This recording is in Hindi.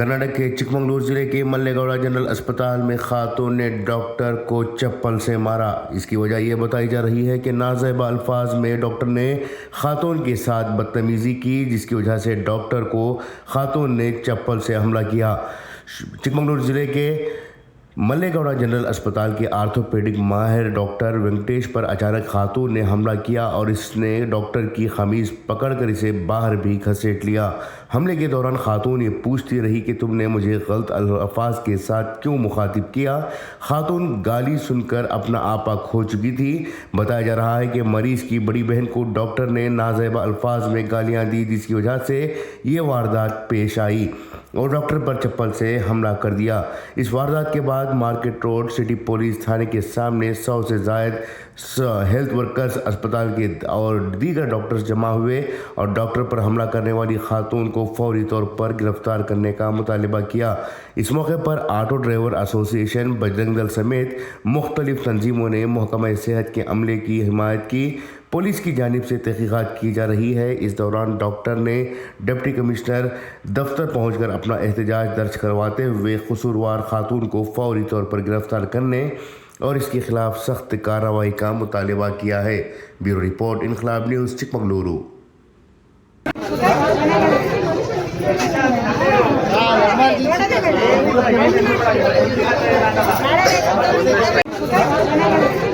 कर्नाटक के चिकमंगलूर जिले के मल्लेगौड़ा जनरल अस्पताल में खातून ने डॉक्टर को चप्पल से मारा। इसकी वजह यह बताई जा रही है कि नाज़ेबा अल्फाज में डॉक्टर ने खातून के साथ बदतमीज़ी की, जिसकी वजह से डॉक्टर को खातून ने चप्पल से हमला किया। चिकमंगलूर जिले के मल्लेगौड़ा जनरल अस्पताल के आर्थोपेडिक माहिर डॉक्टर वेंकटेश पर अचानक खातून ने हमला किया और इसने डॉक्टर की खमीज पकड़कर इसे बाहर भी घसीट लिया। हमले के दौरान खातून ये पूछती रही कि तुमने मुझे गलत अल्फाज के साथ क्यों मुखातिब किया। खातून गाली सुनकर अपना आपा खो चुकी थी। बताया जा रहा है कि मरीज की बड़ी बहन को डॉक्टर ने नाज़ेबा अल्फाज में गालियां दी, जिसकी वजह से ये वारदात पेश आई और डॉक्टर पर चप्पल से हमला कर दिया। इस वारदात के बाद मार्केट रोड सिटी पुलिस थाने के सामने 100 से ज़ायद हेल्थ वर्कर्स, अस्पताल के और दीगर डॉक्टर्स जमा हुए और डॉक्टर पर हमला करने वाली खातून को फौरी तौर पर गिरफ्तार करने का मुतालिबा किया। इस मौके पर auto driver association, Bajrang Dal समेत मुख्तलिफ तंजीमों ने महकमा सेहत के अमले की हिमायत की। पुलिस की जानिब से तहकीकात की जा रही है। इस दौरान डॉक्टर ने डिप्टी कमिश्नर दफ्तर पहुंचकर अपना एहतजाज दर्ज करवाते हुए कसूरवार खातून को फौरी तौर पर गिरफ्तार करने और इसके खिलाफ सख्त कार्रवाई का मुतालिबा किया है। ब्यूरो रिपोर्ट, इनकलाब न्यूज़, चिकमंगलुरु। Gracias.